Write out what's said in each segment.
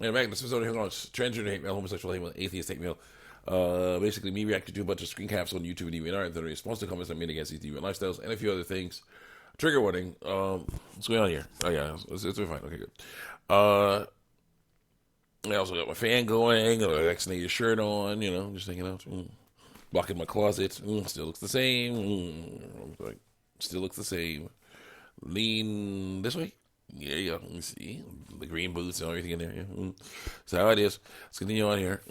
And back in this episode, here on transgender hate mail, homosexual hate mail, atheist hate mail. Basically, me reacting to a bunch of screen caps on YouTube and DeviantArt that are in response to comments I made against these deviant lifestyles and a few other things. Trigger warning. What's going on here? Oh yeah, it's fine. Okay, good. I also got my fan going, a vaccinated shirt on. Just hanging out. Blocking my closet. Still looks the same. Still looks the same. Lean this way. Yeah, you see the green boots and everything in there. Yeah. So how it is. Let's continue on here.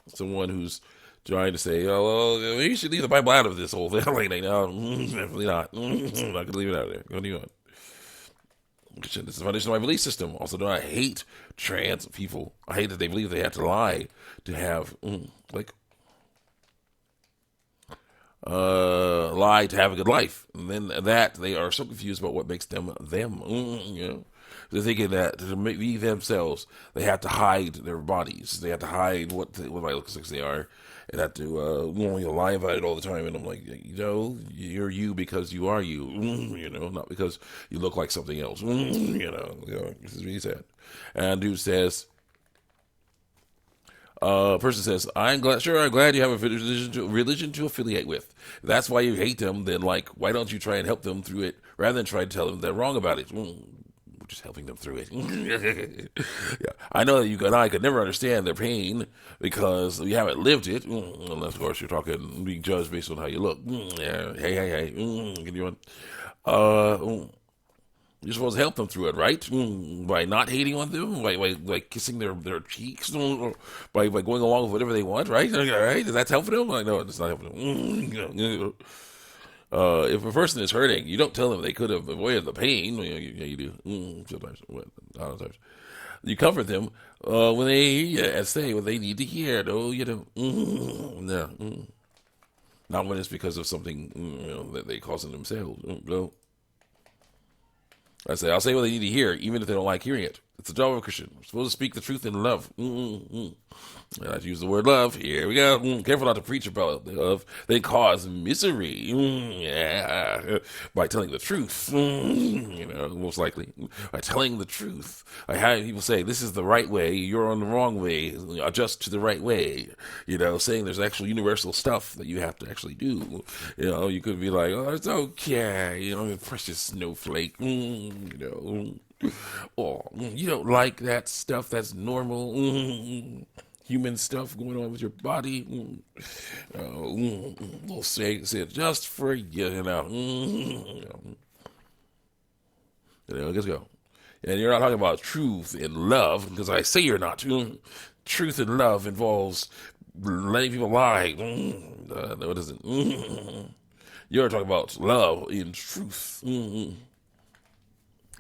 Someone who's trying to say, "Oh, well, you should leave the Bible out of this whole thing." Like, no, definitely not. I'm not gonna leave it out of there. Continue on. This is the foundation of my belief system. Also, do I hate trans people? I hate that they believe they have to lie to have lie to have a good life. And then that they are so confused about what makes them them. They're thinking that to be themselves, they have to hide their bodies. They have to hide what might look like they are, and have to lie about it all the time. And I'm like, you're you because you are you. Not because you look like something else. This is really sad. And dude says. Person says, I'm glad you have a religion to affiliate with. If that's why you hate them, then why don't you try and help them through it rather than try to tell them they're wrong about it? We're just helping them through it. Yeah, I know that you and I could never understand their pain because we haven't lived it, unless of course you're being judged based on how you look. Yeah, hey, can you you're supposed to help them through it, right? By not hating on them, by kissing their cheeks, by going along with whatever they want, right? Right? That's helping them? No, it's not helping them. If a person is hurting, you don't tell them they could have avoided the pain. Yeah, you do. Sometimes, a lot of times. You comfort them when they say what they need to hear. No, you don't. No. Not when it's because of something that they causing themselves. No. I'll say what they need to hear, even if they don't like hearing it. It's the job of a Christian. We're supposed to speak the truth in love. I like to use the word love. Here we go. Careful not to preach about love. They cause misery. By telling the truth. Most likely. By telling the truth. I have people say, this is the right way. You're on the wrong way. Adjust to the right way. Saying there's actual universal stuff that you have to actually do. You could be like, oh, it's okay. Precious snowflake. Oh, you don't like that stuff that's normal human stuff going on with your body. We'll say it just for you. Let's go. And you're not talking about truth and love, because I say you're not. Truth and love involves letting people lie. No, it doesn't. You're talking about love in truth.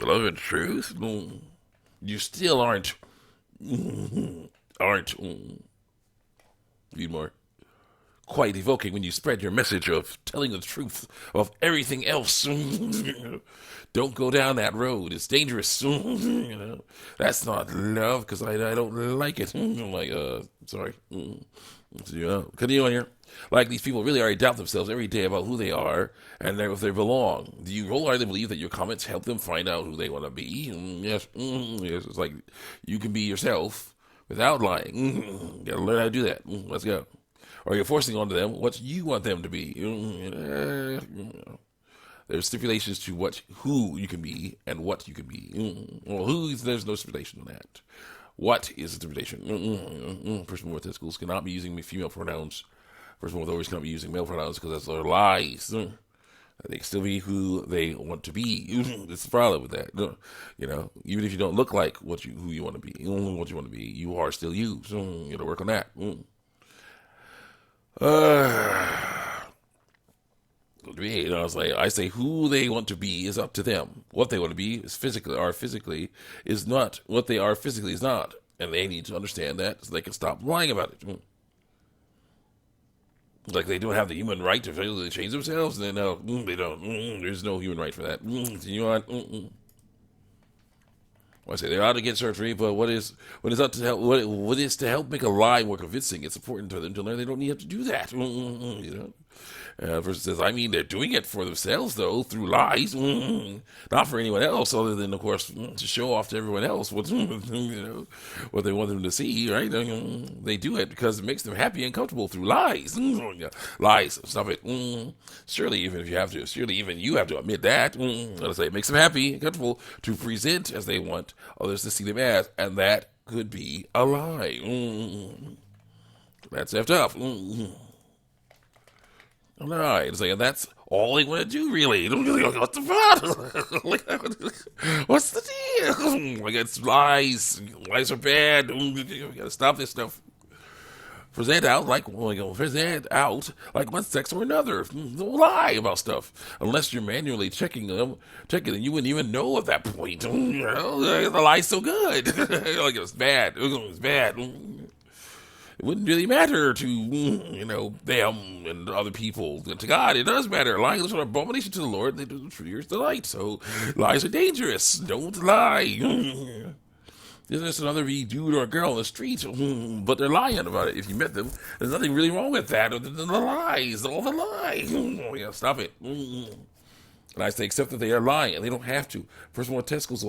Love and truth? You still aren't. Need more. Quite evoking when you spread your message of telling the truth of everything else. Don't go down that road. It's dangerous. That's not love because I don't like it. I'm like, sorry. Continue on here. Like these people really already doubt themselves every day about who they are and if they belong. Do you wholeheartedly believe that your comments help them find out who they want to be? Yes. Yes. It's like you can be yourself without lying. Gotta learn how to do that. Let's go. Or you're forcing onto them what you want them to be. There's stipulations to who you can be and what you can be. Well, there's no stipulation on that. What is the stipulation? Person with testicles cannot be using female pronouns. Person with ovaries cannot be using male pronouns because that's their lies. They can still be who they want to be. That's the problem with that. Even if you don't look like who you want to be, what you want to be, you are still you. So you got to work on that. I say who they want to be is up to them. What they want to be is physically is not. What they are physically is not. And they need to understand that so they can stop lying about it. Like they don't have the human right to change themselves. Then no, they don't. There's no human right for that. Continue on. I say they're out to get surgery, but what is up to help? What is to help make a lie more convincing? It's important to them to learn they don't need to do that. Verse says, I mean, they're doing it for themselves, though, through lies, not for anyone else, other than, of course, to show off to everyone else what, what they want them to see, right? They do it because it makes them happy and comfortable through lies. Lies, stop it. Surely, even if you have to, surely even you have to admit that. Let's say it makes them happy and comfortable to present as they want others to see them as, and that could be a lie. That's effed up. Alright, it's like, that's all they want to do, really. What the fuck? What's the deal? Like, it's lies. Lies are bad. You gotta stop this stuff. Present out like one sex or another. Don't lie about stuff unless you're manually checking them, and you wouldn't even know at that point. The lie's so good. Like, it's bad. It's bad. It wouldn't really matter to, them and other people. To God, it does matter. Lying is an abomination to the Lord. They do the year's delight. So lies are dangerous. Don't lie. There's just another dude or a girl on the street, but they're lying about it. If you met them, there's nothing really wrong with that other than the lies. All the lies. Yeah, stop it. And I say, except that they are lying, and they don't have to. Person with testicles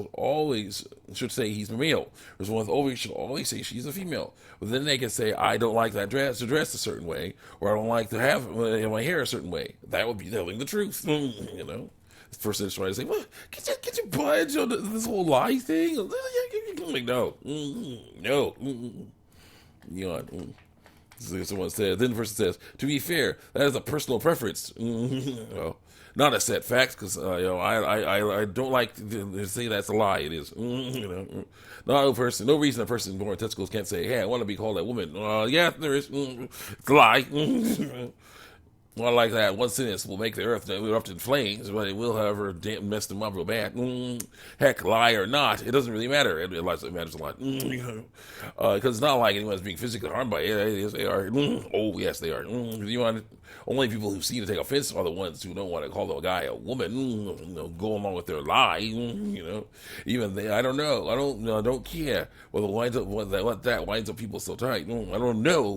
should say he's a male. Person with ovaries should always say she's a female. But then they can say, I don't like that dress a certain way, or I don't like to have my hair a certain way. That would be telling the truth, This person is trying to say, well, get your budge on this whole lie thing? Like, no. No. Someone said, then the person says, to be fair, that is a personal preference. Well, not a set fact, because I don't like to say that's a lie. It is. No reason a person born with testicles can't say, hey, I want to be called a woman. Yeah, there is. It's a lie. Well, like that, one sentence will make the earth erupt in flames, but it will, however, mess them up real bad. Heck, lie or not, it doesn't really matter. It matters a lot. Because it's not like anyone's being physically harmed by it. Yes, they are. Oh, yes, they are. Only people who seem to take offense are the ones who don't want to call the guy a woman, go along with their lie, Even they, I don't know. I don't care what that winds up people so tight. I don't know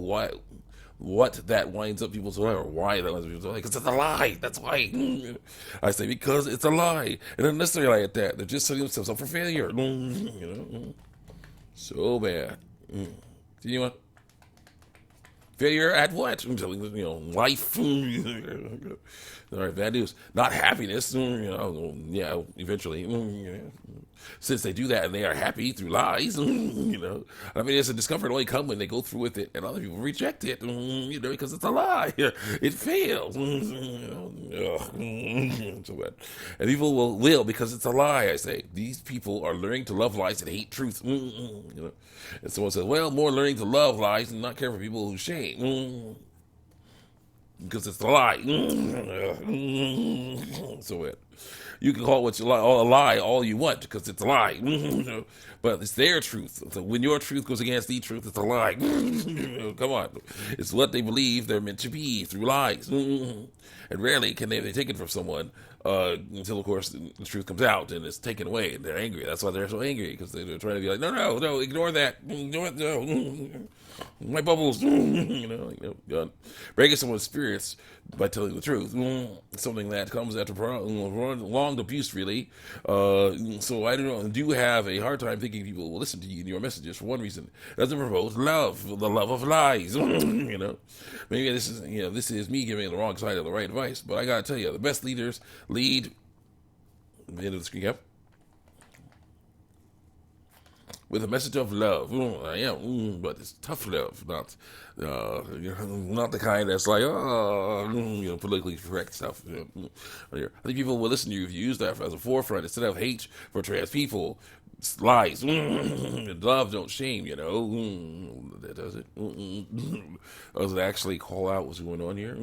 what that winds up people so tight, or why that winds up people so tight, because it's a lie. That's why. I say, because it's a lie. And not necessarily at that. They're just setting themselves up for failure. So bad. You know what? Failure at what? I'm telling you, life. All right, bad news. Not happiness. Yeah, eventually. Since they do that and they are happy through lies, I mean, it's a discomfort only come when they go through with it and other people reject it, because it's a lie. It fails. So bad. And people will because it's a lie, I say. These people are learning to love lies and hate truth. And someone says, well, more learning to love lies and not care for people who shame. Because it's a lie. So bad. You can call it a lie all you want because it's a lie. But it's their truth. So when your truth goes against the truth, it's a lie. Come on. It's what they believe they're meant to be through lies. And rarely can they take it from someone until, of course, the truth comes out and it's taken away. And they're angry. That's why they're so angry, because they're trying to be like, no, ignore that. Ignore it, no. My bubbles, breaking someone's spirits by telling the truth, something that comes after long abuse, really. So I do have a hard time thinking people will listen to you and your messages for one reason. It doesn't promote love, the love of lies. Maybe this is me giving the wrong side of the right advice, but I gotta tell you, the best leaders lead. The end of the screen cap. With a message of love. I am, but it's tough love, not the kind that's like, politically correct stuff. I think people will listen to you if you use that as a forefront instead of hate for trans people. It's lies. Love don't shame, that does it. Does it actually call out what's going on here?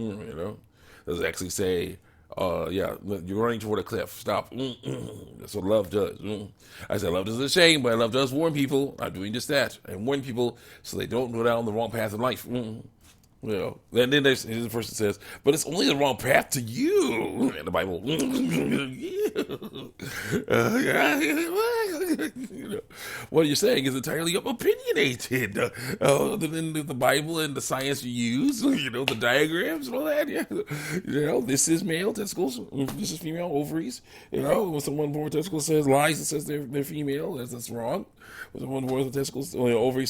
Does it actually say, you're running toward a cliff. Stop. That's what love does. I said love doesn't shame, but love does warn people. I'm doing just that. I warn people so they don't go down the wrong path in life. And then the person says, "But it's only the wrong path to you." And the Bible, what you're saying is entirely opinionated. Then the Bible and the science you use, the diagrams and all that. Yeah, this is male testicles, this is female ovaries. When someone born with testicles says lies and says they're female, that's wrong. When someone born with testicles, ovaries